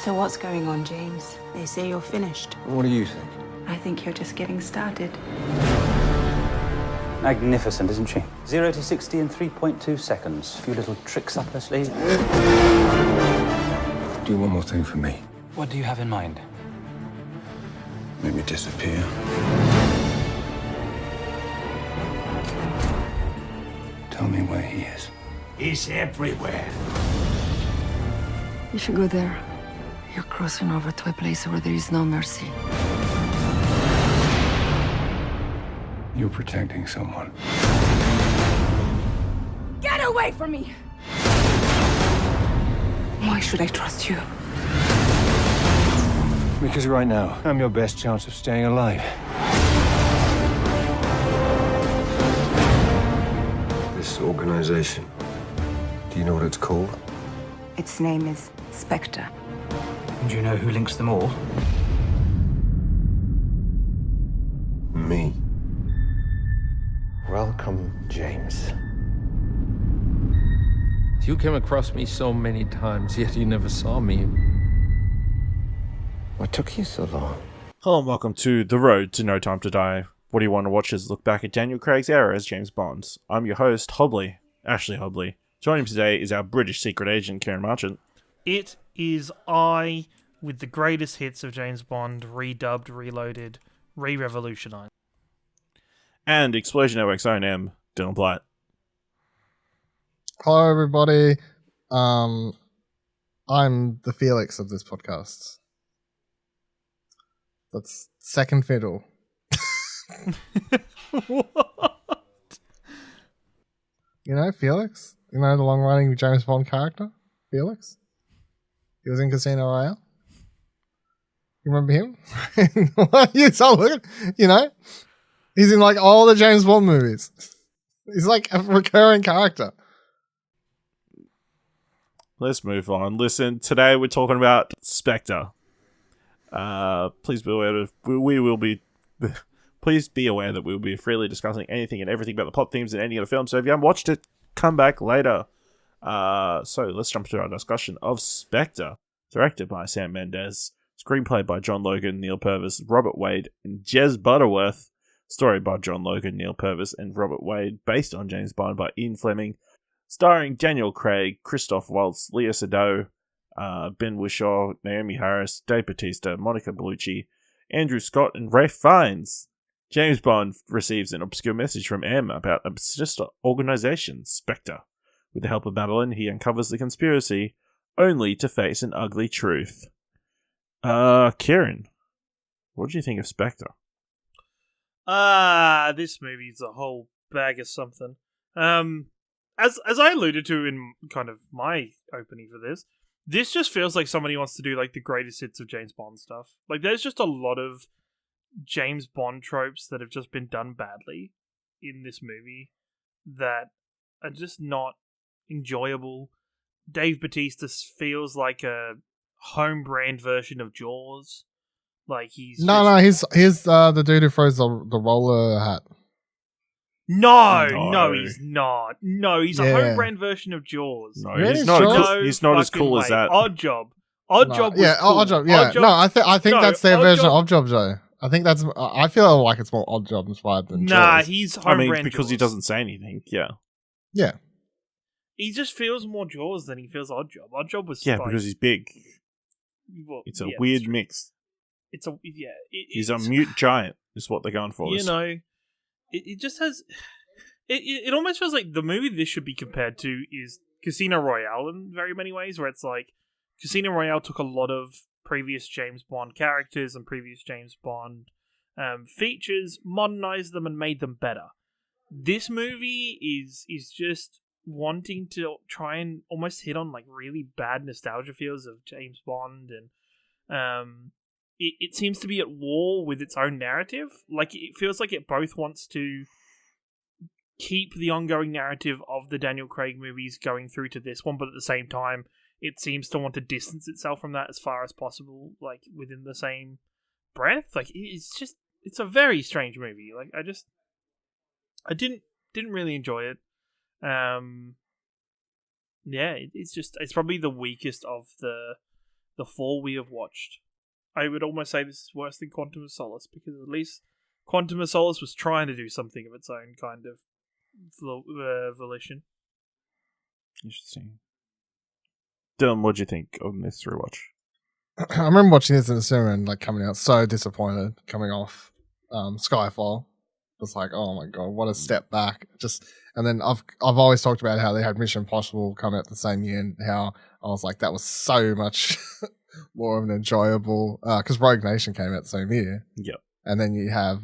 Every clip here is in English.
So what's going on, James? They say you're finished. What do you think? I think you're just getting started. Magnificent, isn't she? 0 to 60 in 3.2 seconds. A few little tricks up her sleeve. Do one more thing for me. What do you have in mind? Make me disappear. Tell me where he is. He's everywhere. If you go there, you're crossing over to a place where there is no mercy. You're protecting someone. Get away from me! Why should I trust you? Because right now, I'm your best chance of staying alive. This organization, do you know what it's called? Its name is Spectre. And do you know who links them all? Me. Welcome, James. You came across me so many times, yet you never saw me. What took you so long? Hello and welcome to The Road to No Time to Die. What do you want to watch is look back at Daniel Craig's era as James Bond. I'm your host, Ashley Hobley. Joining me today is our British secret agent, Ciaran Marchant. It is I with the greatest hits of James Bond, redubbed, reloaded, re-revolutionized. And Explosion Network's own M, Dylan Platt. Hello, everybody. I'm the Felix of this podcast. That's second fiddle. What? You know Felix? You know the long-running James Bond character? Felix? He was in Casino Royale. You remember him? You saw look, you know? He's in like all the James Bond movies. He's like a recurring character. Let's move on. Listen, today we're talking about Spectre. Please be aware that please be aware that we'll be freely discussing anything and everything about the plot themes and ending of the film. So if you haven't watched it, come back later. So let's jump to our discussion of Spectre, directed by Sam Mendes, screenplay by John Logan, Neal Purvis, Robert Wade, and Jez Butterworth. Story by John Logan, Neal Purvis, and Robert Wade, based on James Bond by Ian Fleming, starring Daniel Craig, Christoph Waltz, Leah Seydoux, Ben Whishaw, Naomie Harris, Dave Bautista, Monica Bellucci, Andrew Scott, and Ralph Fiennes. James Bond receives an obscure message from M about a sinister organization, Spectre. With the help of Madeline, he uncovers the conspiracy, only to face an ugly truth. Ciaran, what do you think of Spectre? This movie's a whole bag of something. As I alluded to in kind of my opening for this just feels like somebody wants to do like the greatest hits of James Bond stuff. Like there's just a lot of James Bond tropes that have just been done badly in this movie that are just not enjoyable. Dave Bautista feels like a home brand version of Jaws. Like he's he's the dude who throws the roller hat. No, he's not. No, he's a home brand version of Jaws. No, Really? he's not. Jaws? He's not as cool as that. Odd Job. Odd Job. Was cool. Odd Job. Yeah, Odd Job, no, I think that's their version of Job. Odd Job, Joe. I think that's. I feel like it's more Odd Job inspired than Nah, Jaws. he's home brand because Jaws. he doesn't say anything. Yeah. Yeah. He just feels more Jaws than he feels Odd Job. Odd Job was Because he's big. well, It's a yeah, weird that's true. mix. It's a He's a mute giant, is what they're going for. You know, it just has. It almost feels like the movie this should be compared to is Casino Royale in very many ways, where it's like Casino Royale took a lot of previous James Bond characters and previous James Bond features, modernized them, and made them better. This movie is just wanting to try and almost hit on like really bad nostalgia feels of James Bond, and it seems to be at war with its own narrative. Like it feels like it both wants to keep the ongoing narrative of the Daniel Craig movies going through to this one, but at the same time, it seems to want to distance itself from that as far as possible, like within the same breath. Like it's a very strange movie. Like I didn't really enjoy it. Yeah, it's probably the weakest of the the 4 we have watched. I would almost say this is worse than Quantum of Solace, because at least Quantum of Solace was trying to do something of its own kind of volition. Interesting. Dylan, what do you think of this rewatch? I remember watching this in the cinema and like coming out so disappointed coming off Skyfall. It's like, oh my god, what a step back! And then I've always talked about how they had Mission Impossible come out the same year, and how I was like, that was so much more of an enjoyable because Rogue Nation came out the same year. Yep. And then you have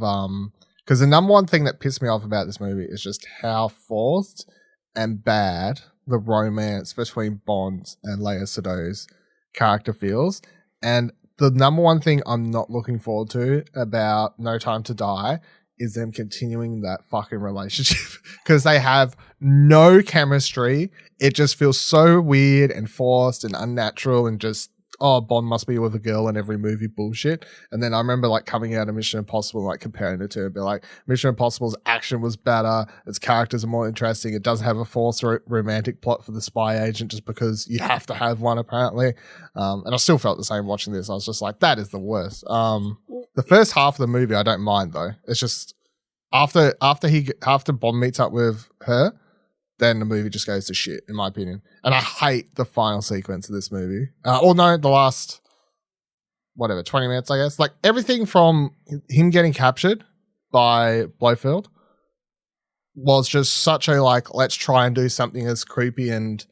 because the number one thing that pissed me off about this movie is just how forced and bad the romance between Bond and Leia Seydoux's character feels. And the number one thing I'm not looking forward to about No Time to Die is them continuing that fucking relationship, because they have no chemistry. It just feels so weird and forced and unnatural, and just, oh, Bond must be with a girl in every movie bullshit. And then I remember like coming out of Mission Impossible, like comparing it to it, be like, Mission Impossible's action was better, its characters are more interesting, it doesn't have a forced romantic plot for the spy agent just because you have to have one apparently. And I still felt the same watching this. I was just like, that is the worst. The first half of the movie I don't mind though. It's just after Bond meets up with her, then the movie just goes to shit, in my opinion. And I hate the final sequence of this movie. The last, 20 minutes, I guess. Like, everything from him getting captured by Blofeld was just such a, like, let's try and do something as creepy and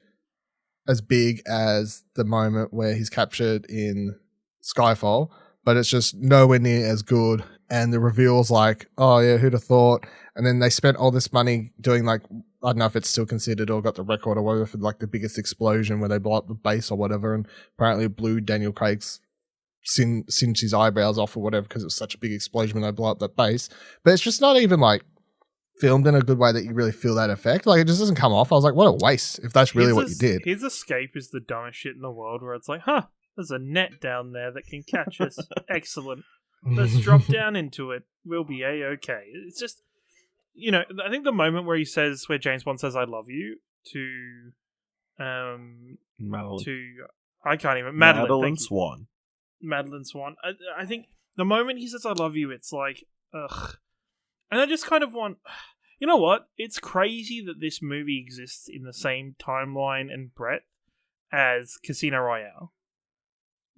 as big as the moment where he's captured in Skyfall, but it's just nowhere near as good. And the reveal's like, oh yeah, who'd have thought? And then they spent all this money doing, like, I don't know if it's still considered or got the record or whatever for like the biggest explosion where they blow up the base or whatever, and apparently it blew Daniel Craig's singed his eyebrows off or whatever because it was such a big explosion when they blow up that base. But it's just not even like filmed in a good way that you really feel that effect. Like, it just doesn't come off. I was like, what a waste if that's really what you did. His escape is the dumbest shit in the world, where it's like, there's a net down there that can catch us. Excellent. Let's drop down into it. We'll be A-okay. It's just, I think the moment where James Bond says, I love you to, Madeline. I can't even, Madeline Swan. Madeline Swan. I think the moment he says, I love you, it's like, ugh. And I just kind of want, you know what? It's crazy that this movie exists in the same timeline and breadth as Casino Royale.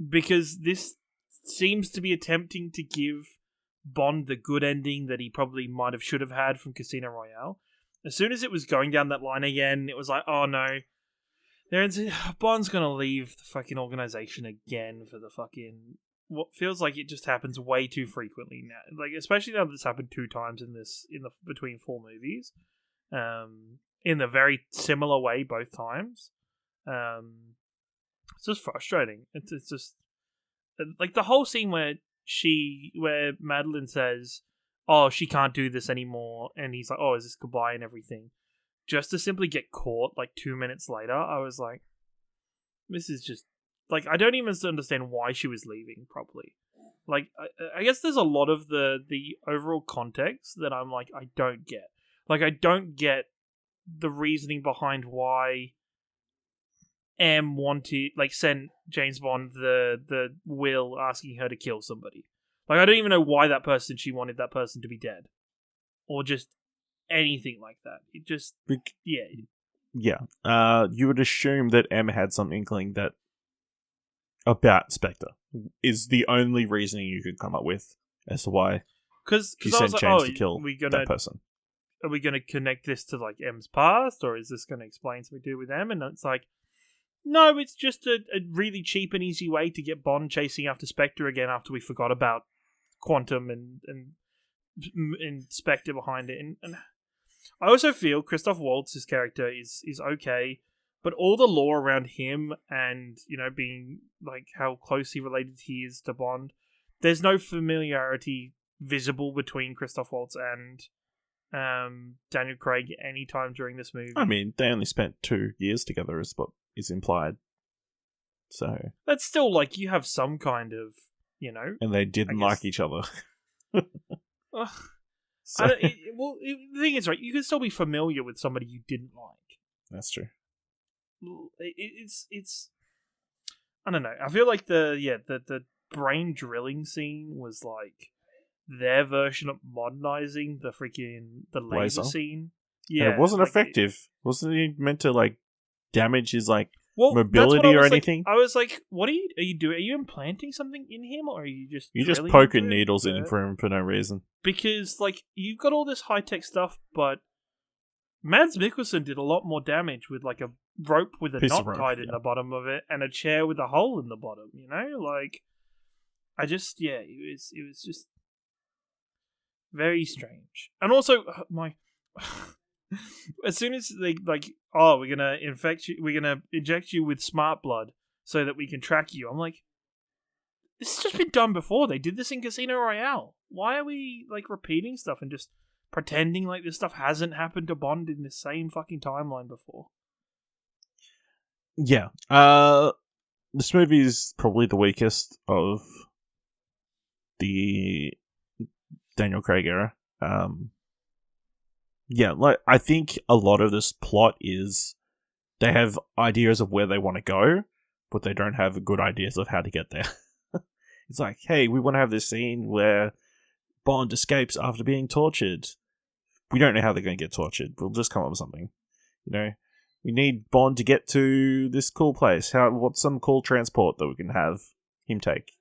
Because this seems to be attempting to give Bond the good ending that he probably should have had from Casino Royale. As soon as it was going down that line again, it was like, oh no, Bond's gonna leave the fucking organization again for the fucking, what feels like it just happens way too frequently now. Like, especially now that it's happened 2 times in the between 4 movies, in a very similar way both times. It's just frustrating. It's just like the whole scene where Madeline says, oh, she can't do this anymore, and he's like, oh, is this goodbye and everything, just to simply get caught like 2 minutes later. I was like, this is just like, I don't even understand why she was leaving properly. Like, I guess there's a lot of the overall context that I'm like, I don't get. Like, I don't get the reasoning behind why M wanted, like, sent James Bond the will asking her to kill somebody. Like, I don't even know why she wanted that person to be dead. Or just anything like that. It just, yeah. Yeah. You would assume that M had some inkling that about Spectre is the only reasoning you could come up with as to why she sent James to kill that person. Are we going to connect this to, like, M's past, or is this going to explain something to do with M? And it's like, no, it's just a really cheap and easy way to get Bond chasing after Spectre again after we forgot about Quantum and Spectre behind it. And I also feel Christoph Waltz's character is okay, but all the lore around him and, being, like, how closely related he is to Bond, there's no familiarity visible between Christoph Waltz and Daniel Craig any time during this movie. I mean, they only spent 2 years together, is what is implied. So that's still, like, you have some kind of, and they didn't like each other. So. The thing is, right, you can still be familiar with somebody you didn't like. That's true. It's I don't know. I feel like the brain drilling scene was like their version of modernizing the laser scene. Yeah, and it wasn't like, effective. Wasn't he meant to like damage his like Well, that's what mobility I or was like- anything? I was like, "What are you doing? Are you implanting something in him, or are you just You're just drilling poking into it?" needles in him for no reason. Because like you've got all this high tech stuff, but Mads Mikkelsen did a lot more damage with like a rope with a Piece of knot rope, tied in yeah. the bottom of it and a chair with a hole in the bottom. You know, like I just it was just very strange. And also my as soon as they like, oh, we're gonna inject you with smart blood so that we can track you. I'm like, this has just been done before. They did this in Casino Royale. Why are we like repeating stuff and just pretending like this stuff hasn't happened to Bond in the same fucking timeline before? Yeah. This movie is probably the weakest of the Daniel Craig era. Yeah, like I think a lot of this plot is they have ideas of where they want to go, but they don't have good ideas of how to get there. It's like, hey, we want to have this scene where Bond escapes after being tortured. We don't know how they're going to get tortured. We'll just come up with something. You know, we need Bond to get to this cool place. What's some cool transport that we can have him take?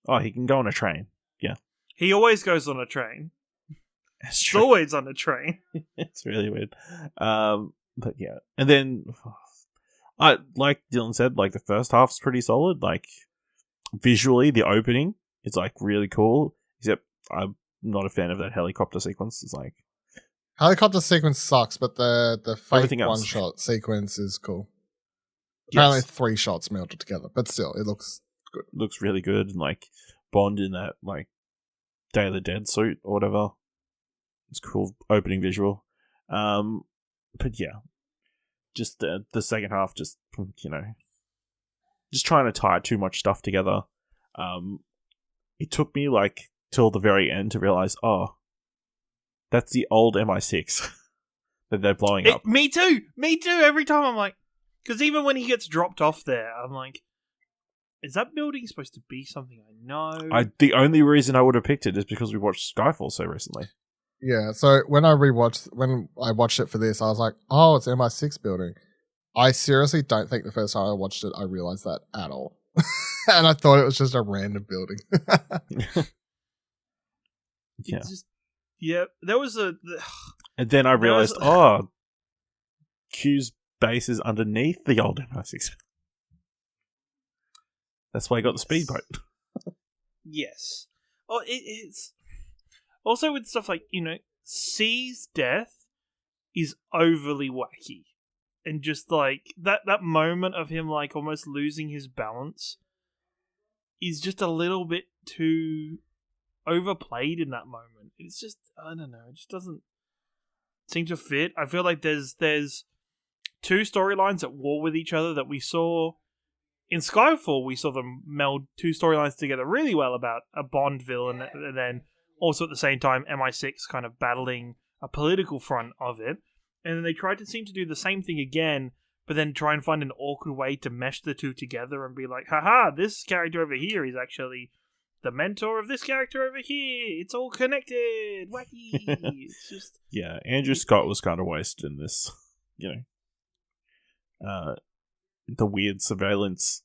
Oh, he can go on a train. Yeah. He always goes on a train. It's It's true. always on a train. It's really weird. But yeah. And then, like Dylan said, like the first half's pretty solid. Like, visually, the opening is like really cool. Except I'm not a fan of that helicopter sequence. It's like, Helicopter sequence sucks, but the fake Everything else. one shot sequence is cool. Apparently 3 shots melted together, but still, it looks good. looks really good. And like Bond in that like Day of the Dead suit or whatever. It's a cool opening visual. But yeah, just the second half, just, you know, just trying to tie too much stuff together. It took me like till the very end to realize, oh, that's the old MI6 that they're blowing up. Me too. Every time I'm like, because even when he gets dropped off there, I'm like, is that building supposed to be something I know? The only reason I would have picked it is because we watched Skyfall so recently. Yeah, so when I watched it for this, I was like, oh, it's MI6 building. I seriously don't think the first time I watched it, I realized that at all. And I thought it was just a random building. Yeah. There was And then I realized, oh, Q's base is underneath the old MI6. That's why I got the speedboat. yes. Oh, it's also with stuff like, you know, C's death is overly wacky. And just like that moment of him like almost losing his balance is just a little bit too overplayed in that moment. It's just, I don't know, it just doesn't seem to fit. I feel like there's 2 storylines at war with each other that we saw in Skyfall. We saw them meld 2 storylines together really well about a Bond villain, and then also at the same time MI6 kind of battling a political front of it. And then they tried to seem to do the same thing again, but then try and find an awkward way to mesh the 2 together and be like, haha, this character over here is actually the mentor of this character over here. It's all connected. Wacky. It's just... Yeah, Andrew Scott was kind of wasted in this, you know, the weird surveillance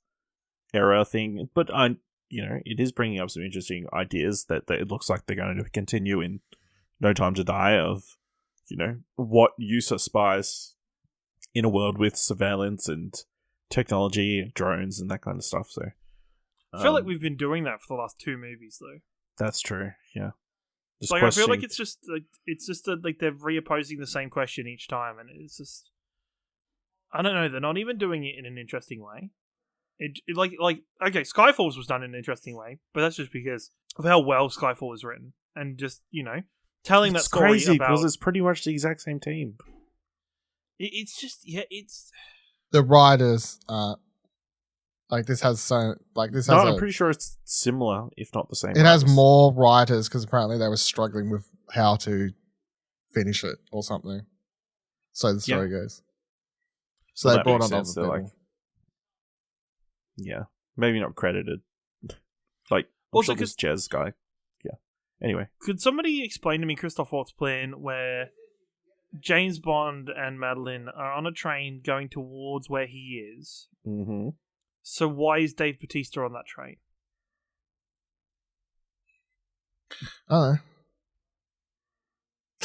era thing. But, you know, it is bringing up some interesting ideas that it looks like they're going to continue in No Time to Die of, you know, what use of spies in a world with surveillance and technology, drones, and that kind of stuff. So I feel like we've been doing that for the last 2 movies, though. That's true. Yeah. Just Like I feel like questioning- it's just like they're reopposing the same question each time, and it's just, I don't know. They're not even doing it in an interesting way. It like okay, Skyfall was done in an interesting way, but that's just because of how well Skyfall is written, and just, you know, telling it's that story crazy about because it's pretty much the exact same team. it's just it's The writers, like this has so, like this has I'm pretty sure it's similar, if not the same. it has writers. more writers because apparently they were struggling with how to finish it or something. So the story goes. So Well, they that brought makes on other sense. They're people. like, yeah, maybe not credited. Like, I'm Also, sure this jazz guy. Yeah. Anyway. Could somebody explain to me Christoph Waltz plan where James Bond and Madeline are on a train going towards where he is? Mm-hmm. So why is Dave Bautista on that train? Oh.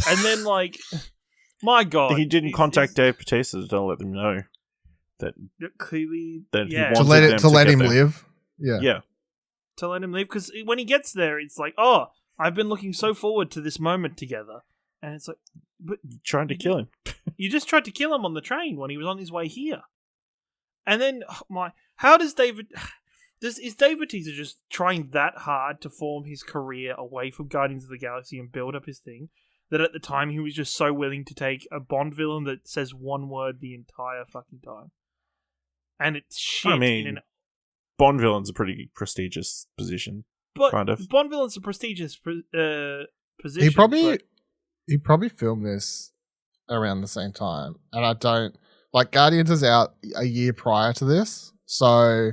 And then, like, my God. He didn't contact Dave Bautista to let them know that clearly that yeah. he wanted To let him there. live. Yeah. Yeah. To let him leave, because when he gets there, it's like, oh, I've been looking so forward to this moment together. And it's like, but Trying to kill him. you just tried to kill him on the train when he was on his way here. And then, how does David... Is Dave Bautista just trying that hard to form his career away from Guardians of the Galaxy and build up his thing, that at the time he was just so willing to take a Bond villain that says one word the entire fucking time? And it's shit. I mean, Bond villain's a pretty prestigious position. but kind of. Bond villain's a prestigious position. He but- probably filmed this around the same time, and I don't like Guardians is out a year prior to this, so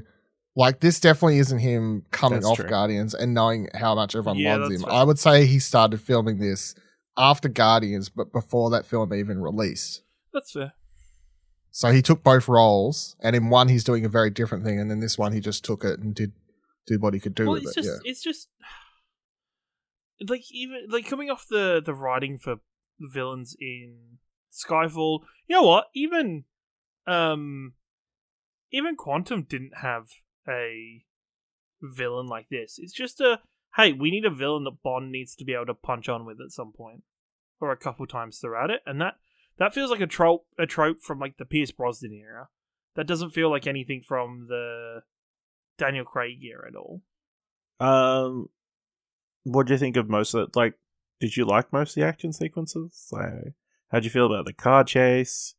like this definitely isn't him coming That's off true. Guardians and knowing how much everyone Yeah, loves that's him. fair. I would say he started filming this after Guardians, but before that film even released. That's fair. So he took both roles, and in one he's doing a very different thing, and then this one he just took it and did what he could do Well, with it's it. just, it's just like even like coming off the writing for villains in Skyfall. You know what? Even Quantum didn't have a villain like this. It's just hey, we need a villain that Bond needs to be able to punch on with at some point, or a couple times throughout it, and that feels like a trope from like the Pierce Brosnan era. That doesn't feel like anything from the Daniel Craig era at all. What do you think of most of it? Like, did you like most of the action sequences? Like, how'd you feel about the car chase?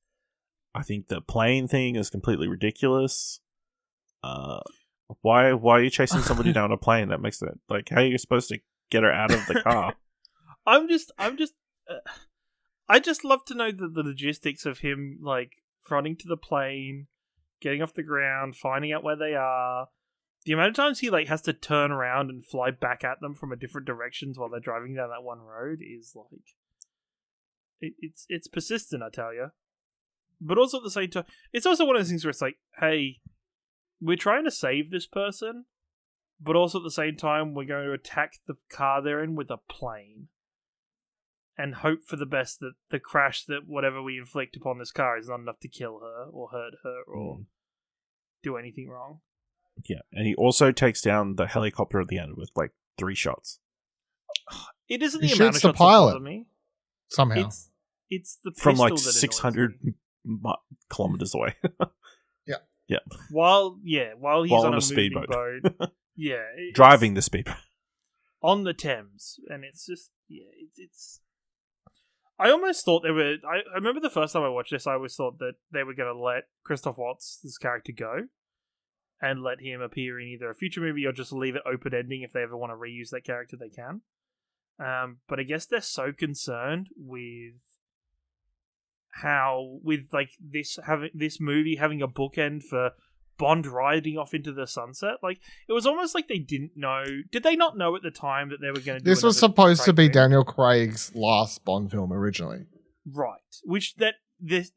I think the plane thing is completely ridiculous. Why are you chasing somebody down a plane? That makes it like, how are you supposed to get her out of the car? I just love to know the logistics of him, like, fronting to the plane, getting off the ground, finding out where they are. The amount of times he, like, has to turn around and fly back at them from a different directions while they're driving down that one road is, like... It's persistent, I tell you. But also at the same time, it's also one of those things where it's like, hey, we're trying to save this person, but also at the same time, we're going to attack the car they're in with a plane. And hope for the best that the crash that whatever we inflict upon this car is not enough to kill her or hurt her or do anything wrong. Yeah, and he also takes down the helicopter at the end with like 3 shots. It isn't He the amount of shoots the shots that pilot. bother me. Somehow. It's the From pistol like that annoys 600 me. kilometers away. Yeah. While he's While on on a a moving speedboat. boat. Yeah, Driving the speedboat. on the Thames, and it's just it's. I almost thought they were. I remember the first time I watched this, I always thought that they were going to let Christoph Waltz's character go, and let him appear in either a future movie or just leave it open ending. If they ever want to reuse that character, they can. But I guess they're so concerned with this movie having a bookend for Bond riding off into the sunset. Like, it was almost like they didn't know. Did they not know at the time that they were going to do This was another supposed to Craig be movie? Daniel Craig's last Bond film originally. Right. Which this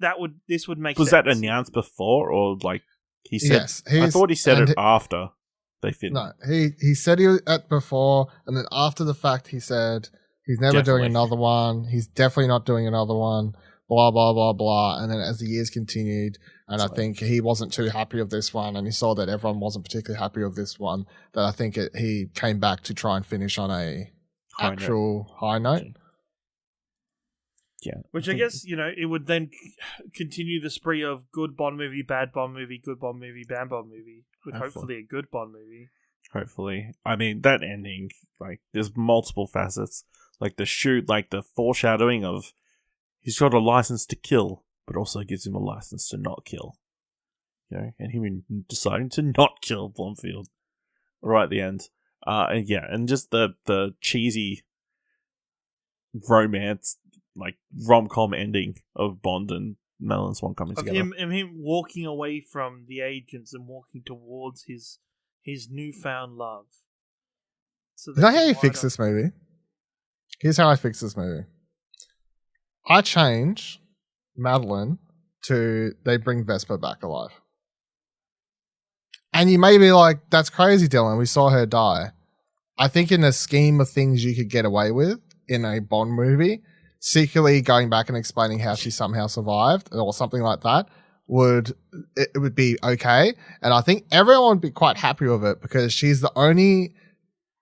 would make Was sense. that announced before, or like he said? Yes, I thought he said and it after they filmed. No, he said he was at before, and then after the fact, he said he's never doing Definitely. another one. He's definitely not doing another one. Blah blah blah blah. And then as the years continued, and I think he wasn't too happy of this one, and he saw that everyone wasn't particularly happy of this one. That I think he came back to try and finish on a High actual high note. Yeah. Which I guess, it would then continue the spree of good Bond movie, bad Bond movie, good Bond movie, bad Bond movie, with hopefully a good Bond movie. Hopefully. I mean, that ending, like, there's multiple facets. Like the shoot, like the foreshadowing of he's got a license to kill, but also gives him a license to not kill. And him deciding to not kill Blomfield right at the end. And just the cheesy romance, like rom-com ending of Bond and Madeline Swan coming Of together. him walking away from the agents and walking towards his his newfound love. So You know how you fix this movie? Here's how I fix this movie. I change Madeline to they bring Vesper back alive. And you may be like, that's crazy, Dylan. We saw her die. I think in the scheme of things you could get away with in a Bond movie, secretly going back and explaining how she somehow survived or something like that would be okay. And I think everyone would be quite happy with it because she's the only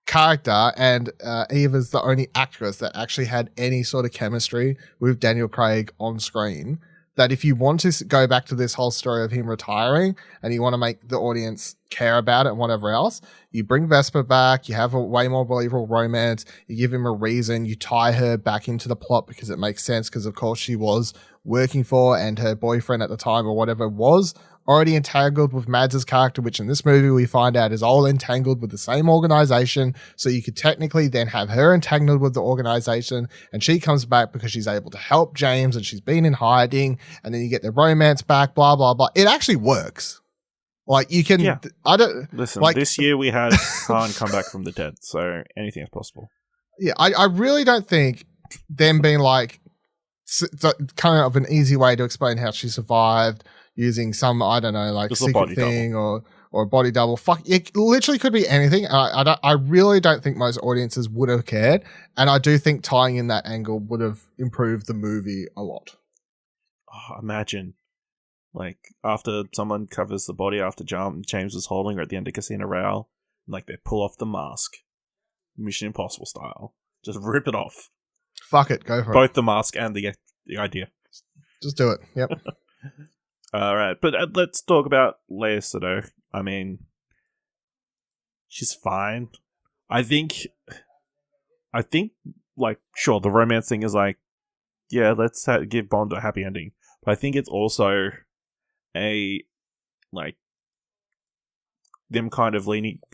character and Eva's the only actress that actually had any sort of chemistry with Daniel Craig on screen. That if you want to go back to this whole story of him retiring and you want to make the audience care about it and whatever else, you bring Vesper back, you have a way more believable romance, you give him a reason, you tie her back into the plot because it makes sense because of course she was working for and her boyfriend at the time or whatever was already entangled with Mads' character, which in this movie we find out is all entangled with the same organization. So you could technically then have her entangled with the organization and she comes back because she's able to help James and she's been in hiding and then you get the romance back, blah, blah, blah. It actually works. Like you can, Yeah. I don't Listen, like this year we had Khan come back from the dead, so anything is possible. Yeah, I really don't think them being like coming up with an easy way to explain how she survived using some, I don't know, like just a secret body thing or a body double. Fuck, it literally could be anything. I really don't think most audiences would have cared. And I do think tying in that angle would have improved the movie a lot. Oh, imagine, like, after someone covers the body after James was holding her at the end of Casino Royale, and, like, they pull off the mask, Mission Impossible style. Just rip it off. Fuck it, go for it. Both the mask and the idea. Just do it, yep. Alright, but let's talk about Lea Seydoux. I mean, she's fine. I think, like, sure, the romance thing is like, yeah, let's give Bond a happy ending. But I think it's also like, them kind of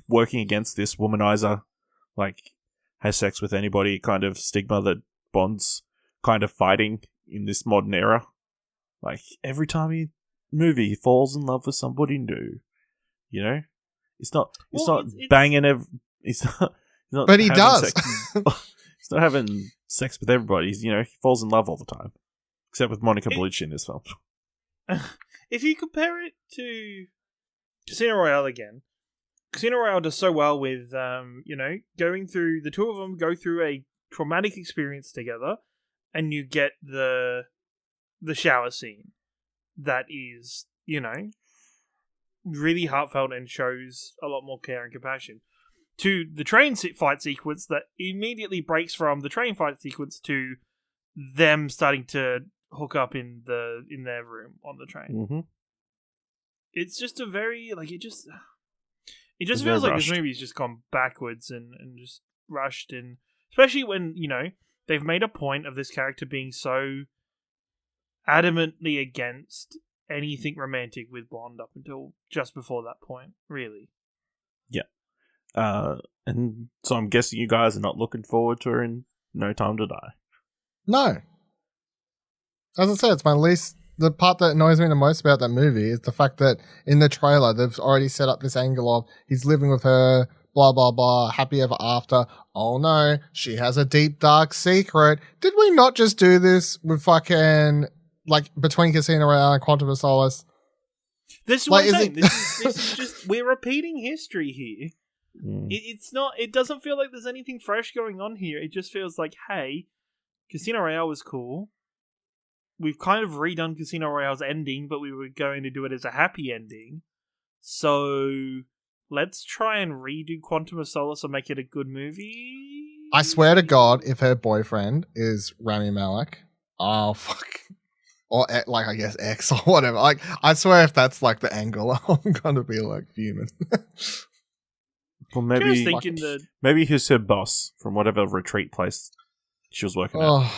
working against this womanizer, like, has sex with anybody kind of stigma that Bond's kind of fighting in this modern era. Like, every time he falls in love with somebody new, you know? It's not banging he's not but he does. He's not having sex with everybody. He falls in love all the time. Except with Monica Bellucci in this film. If you compare it to Casino Royale again, Casino Royale does so well with, going through, the two of them go through a traumatic experience together, and you get the shower scene that is, really heartfelt and shows a lot more care and compassion. To the train fight sequence that immediately breaks from the train fight sequence to them starting to hook up in their room on the train. Mm-hmm. It's just a very, like, it just It's feels like very this rushed. movie's just gone backwards and just rushed, and especially when, they've made a point of this character being so adamantly against anything romantic with Bond up until just before that point, really. Yeah. And so I'm guessing you guys are not looking forward to her in No Time to Die. No. As I said, it's the part that annoys me the most about that movie is the fact that in the trailer, they've already set up this angle of he's living with her, blah, blah, blah, happy ever after. Oh no, she has a deep, dark secret. Did we not just do this with fucking, like, between Casino Royale and Quantum of Solace? This is Like, what I'm is saying. This is just, we're repeating history here. Mm. It doesn't feel like there's anything fresh going on here. It just feels like, hey, Casino Royale was cool. We've kind of redone Casino Royale's ending, but we were going to do it as a happy ending. So let's try and redo Quantum of Solace and make it a good movie. I swear to God, if her boyfriend is Rami Malek, oh fuck. Or, like, I guess X or whatever. Like, I swear if that's, like, the angle, I'm gonna be, like, fuming. Well, maybe he's her boss from whatever retreat place she was working at.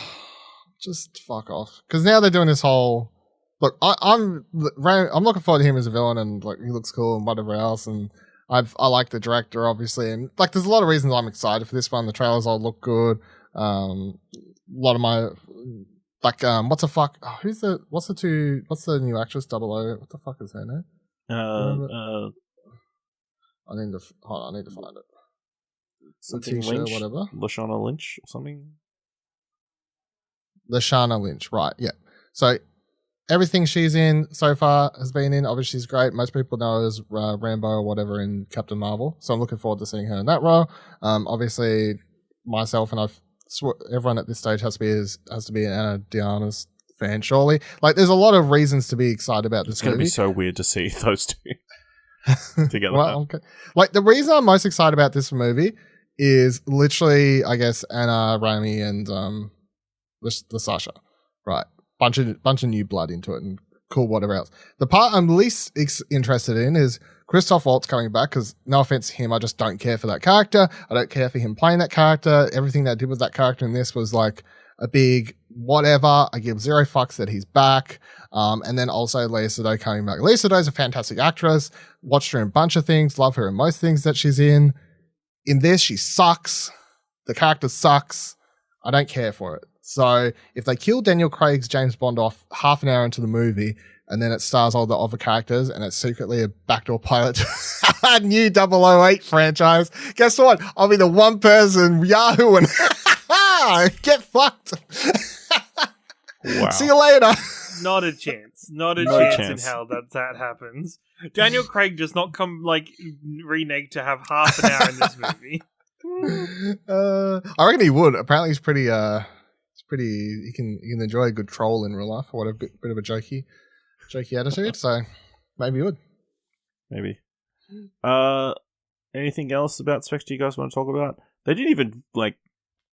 Just fuck off. Because now they're doing this whole... Look, I'm looking forward to him as a villain, and, like, he looks cool and whatever else, and I like the director, obviously, and, like, there's a lot of reasons I'm excited for this one. The trailers all look good. A lot of my... Like, what's the new actress, 00? What the fuck is her name? I need to hold on, I need to find it. Something Letitia, Lynch, whatever. Lashana Lynch or something. Lashana Lynch, right? Yeah. So everything she's in so far has been in. Obviously, she's great. Most people know her as Rambo or whatever in Captain Marvel. So I'm looking forward to seeing her in that role. Obviously, myself and everyone at this stage has to be an Anna Diana's fan, surely. Like, there's a lot of reasons to be excited about this It's going to movie. be so weird to see those two together. Well, okay. Like, the reason I'm most excited about this movie is literally, I guess, Anna, Rami, and the Sasha. Right. Bunch of new blood into it and cool whatever else. The part I'm least interested in is Christoph Waltz coming back, because no offense to him, I just don't care for that character. I don't care for him playing that character. Everything that did with that character in this was like a big whatever. I give zero fucks that he's back. And then also Lea Seydoux coming back. Lea Seydoux is a fantastic actress. Watched her in a bunch of things. Love her in most things that she's in. In this, she sucks. The character sucks. I don't care for it. So if they kill Daniel Craig's James Bond off half an hour into the movie, and then it stars all the other characters, and it's secretly a backdoor pilot to a new 008 franchise, guess what? I'll be the one person yahooing. Get fucked. Wow. See you later. Not a chance. Not a No chance, chance. in hell that happens. Daniel Craig does not come, like, reneged to have half an hour in this movie. I reckon he would. Apparently he's pretty he can enjoy a good troll in real life, or what, a bit of a jokey attitude. So maybe he would. Maybe. Anything else about Spectre you guys want to talk about? They didn't even like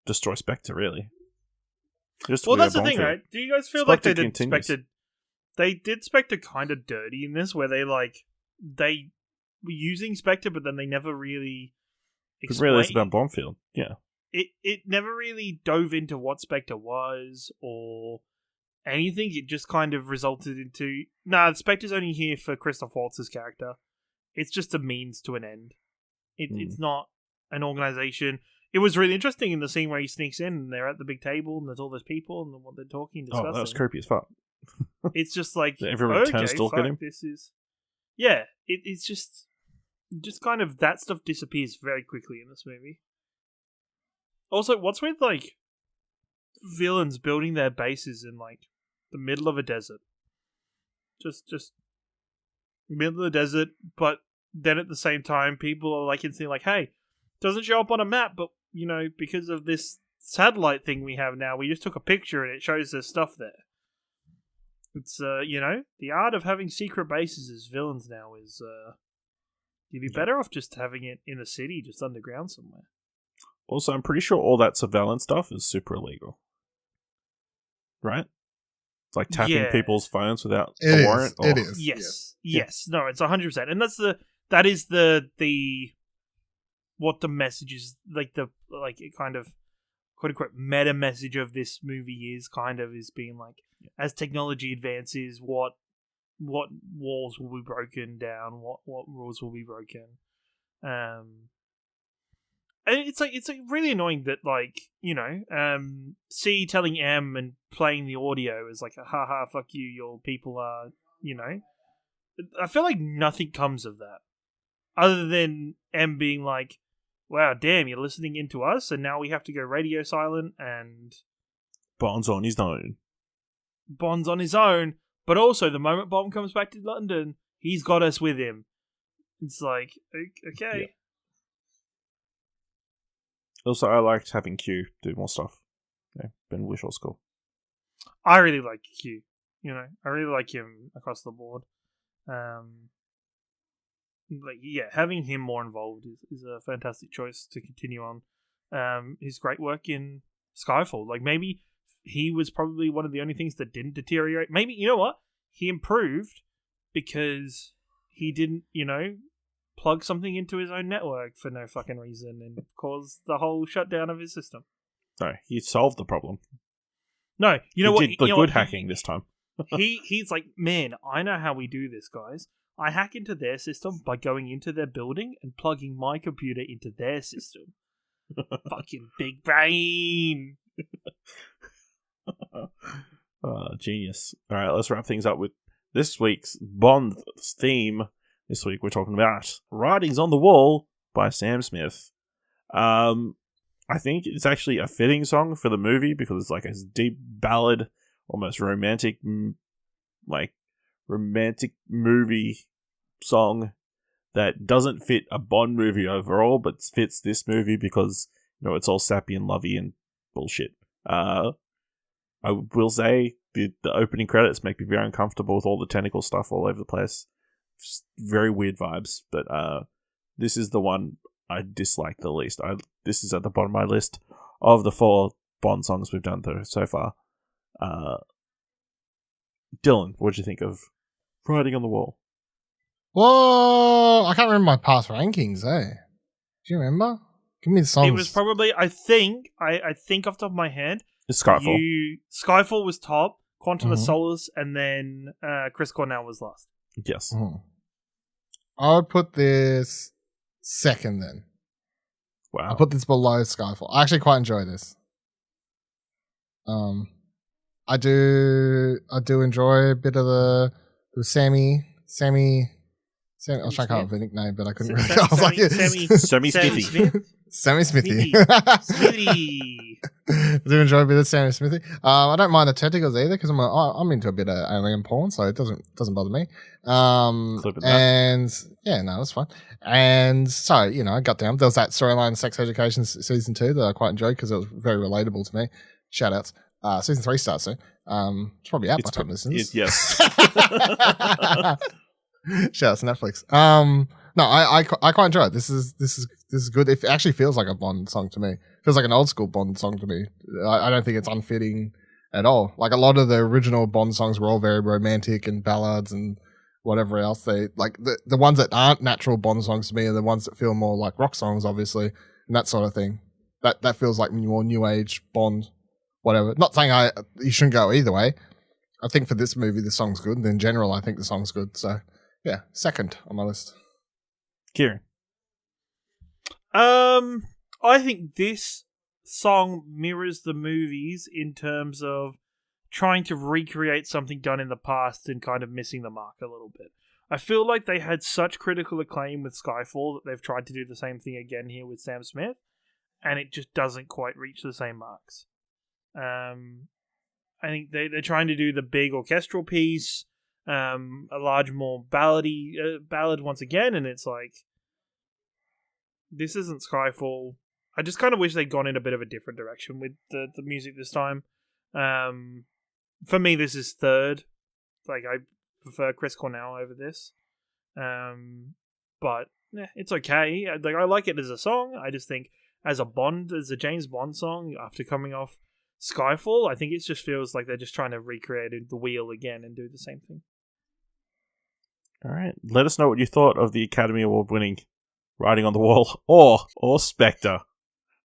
destroy Spectre, really. Just Well, that's the thing, right? Do you guys feel like they did continues. Spectre? They did Spectre kind of dirty in this, where they were using Spectre, but then they never really Because really, it's about Bombfield. Yeah. It never really dove into what Spectre was or anything. It just kind of resulted into Spectre's only here for Christoph Waltz's character. It's just a means to an end. It's not an organization. It was really interesting in the scene where he sneaks in and they're at the big table and there's all those people and what they're talking, discussing. Oh, that was creepy as fuck. It's just like Everyone turns to look at him. This is, yeah. It's just kind of that stuff disappears very quickly in this movie. Also, what's with like villains building their bases in like the middle of a desert? Just middle of the desert, but then at the same time, people are like instantly like, "Hey, doesn't show up on a map, but you know, because of this satellite thing we have now, we just took a picture and it shows there's stuff there." It's the art of having secret bases as villains now is you'd be better off just having it in a city, just underground somewhere. Also, I'm pretty sure all that surveillance stuff is super illegal. Right? It's like tapping people's phones without a warrant. It is. Yes. No, it's 100%. And that is the what the message is, like it kind of quote unquote meta message of this movie is being like, as technology advances, what walls will be broken down, what rules will be broken. And it's really annoying that C telling M and playing the audio is like a haha fuck you, your people are, I feel like nothing comes of that other than M being like, wow, damn, you're listening into us and now we have to go radio silent, and Bond's on his own. But also the moment Bond comes back to London, he's got us with him. It's like, okay. Yeah. Also, I liked having Q do more stuff. Yeah, Ben Wishaw's cool. I really like Q. I really like him across the board. Having him more involved is a fantastic choice to continue on. His great work in Skyfall. Like, maybe he was probably one of the only things that didn't deteriorate. Maybe, you know what? He improved because he didn't, plug something into his own network for no fucking reason and cause the whole shutdown of his system. No, he solved the problem. No, you know he what? did the good hacking this time. He's like, man, I know how we do this, guys. I hack into their system by going into their building and plugging my computer into their system. Fucking big brain. Genius. All right, let's wrap things up with this week's Bond theme. This week we're talking about Writings on the Wall by Sam Smith. I think it's actually a fitting song for the movie because it's like a deep ballad, almost romantic movie song that doesn't fit a Bond movie overall, but fits this movie because, you know, it's all sappy and lovey and bullshit. I will say the opening credits make me very uncomfortable with all the tentacle stuff all over the place. Just very weird vibes, but this is the one I dislike the least. This is at the bottom of my list of the 4 Bond songs we've done so far. Dylan, what did you think of Writing on the Wall? Whoa! I can't remember my past rankings, eh? Do you remember? Give me the songs. It was probably, I think off the top of my head, It's Skyfall. Skyfall was top, Quantum of Solace, and then Chris Cornell was last. Yes. I would put this second then. Wow. I'll put this below Skyfall. I actually quite enjoy this. I do enjoy a bit of the Sammy. I was trying to come up with a nickname, but I couldn't really. I was like, Sammy Smithy. Sammy Smithy. Smithy. I do enjoy a bit of Sammy Smithy. I don't mind the tentacles either because I'm into a bit of alien porn, so it doesn't bother me. And yeah, no, that's fine. And so, you know, I got down. There was that storyline, Sex Education season 2 that I quite enjoyed because it was very relatable to me. Shout outs. Season 3 starts soon. It's probably out by the time this is. Yes. Shout out to Netflix. No, I quite enjoy it. This is good. It actually feels like a Bond song to me. It feels like an old school Bond song to me. I don't think it's unfitting at all. Like a lot of the original Bond songs were all very romantic and ballads and whatever else. They like the ones that aren't natural Bond songs to me are the ones that feel more like rock songs, obviously, and that sort of thing. That feels like more new age Bond, whatever. Not saying you shouldn't go either way. I think for this movie the song's good, and in general I think the song's good. So yeah, second on my list. Ciaran. I think this song mirrors the movies in terms of trying to recreate something done in the past and kind of missing the mark a little bit. I feel like they had such critical acclaim with Skyfall that they've tried to do the same thing again here with Sam Smith, and it just doesn't quite reach the same marks. I think they're trying to do the big orchestral piece, a large, more ballad once again, and it's like, this isn't Skyfall. I just kind of wish they'd gone in a bit of a different direction with the music this time. For me, this is third. Like, I prefer Chris Cornell over this. But it's okay. Like, I like it as a song. I just think as a James Bond song after coming off Skyfall, I think it just feels like they're just trying to recreate the wheel again and do the same thing. All right. Let us know what you thought of the Academy Award winning Writing on the Wall or Spectre.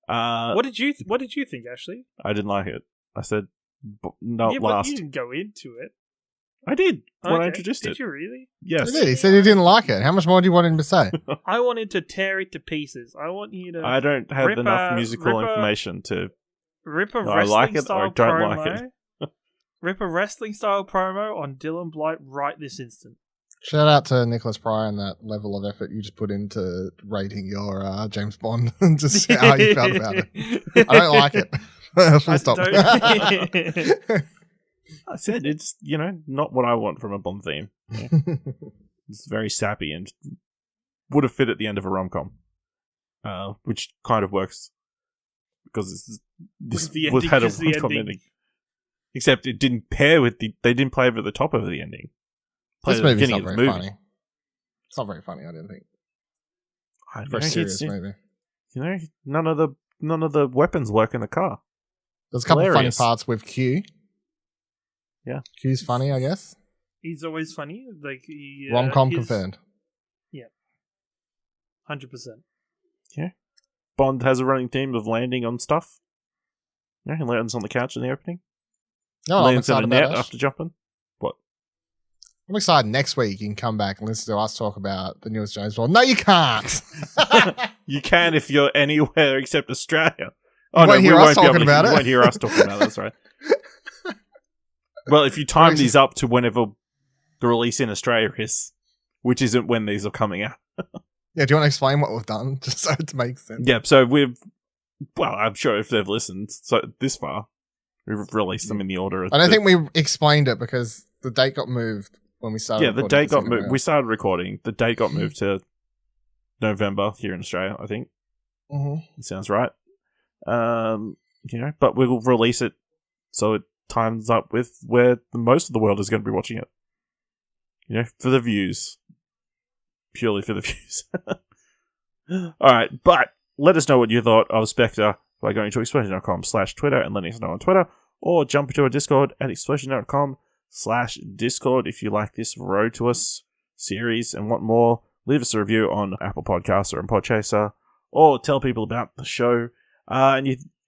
What did you think, Ashley? I didn't like it. I said last. But you didn't go into it. I did when I introduced it. Did you really? Yes. He did. He said he didn't like it. How much more do you want him to say? I wanted to tear it to pieces. I want you to. I don't have enough musical information to. Rip a I like it or I don't like it. Rip a wrestling style promo on Dylan Blight right this instant. Shout out to Nicholas Pryor and that level of effort you just put into rating your James Bond and just how you felt about it. I don't like it. Full stop. I said it's, not what I want from a Bond theme. Yeah. It's very sappy and would have fit at the end of a rom-com, which kind of works because this had a rom-com ending. Except it didn't pair with they didn't play over the top of the ending. This movie's not very funny. It's not very funny, I don't think. Very serious movie. None of the weapons work in the car. There's a couple of funny parts with Q. Yeah. Q's funny, I guess. He's always funny. Like rom-com confirmed. Yeah. 100%. Yeah. Bond has a running theme of landing on stuff. Yeah, he lands on the couch in the opening. No, lands in a net after jumping. What? I'm excited next week you can come back and listen to us talk about the newest James Bond. No, you can't. You can if you're anywhere except Australia. Oh, you won't hear us talking about it. You won't hear us talking about it, that's right. Well, if you time these up to whenever the release in Australia is, which isn't when these are coming out. Yeah, do you want to explain what we've done, just so it makes sense? Yeah, so I'm sure if they've listened this far, we've released them in the order. I don't think we explained it because the date got moved when we started. Yeah, the date got moved. We started recording. The date got moved to November here in Australia, I think. Mm-hmm. It sounds right. But we'll release it so it times up with where most of the world is going to be watching it. For the views. Purely for the views. Alright, but let us know what you thought of Spectre by going to explosion.com/Twitter and letting us know on Twitter, or jump into our Discord at explosion.com/Discord if you like this Road to Us series and want more. Leave us a review on Apple Podcasts or on Podchaser, or tell people about the show.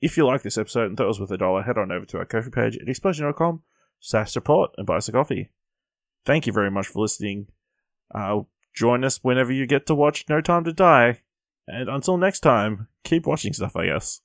If you like this episode and thought it was worth $1, head on over to our Ko-fi page at explosion.com/support and buy us a coffee. Thank you very much for listening. Join us whenever you get to watch No Time to Die. And until next time, keep watching stuff, I guess.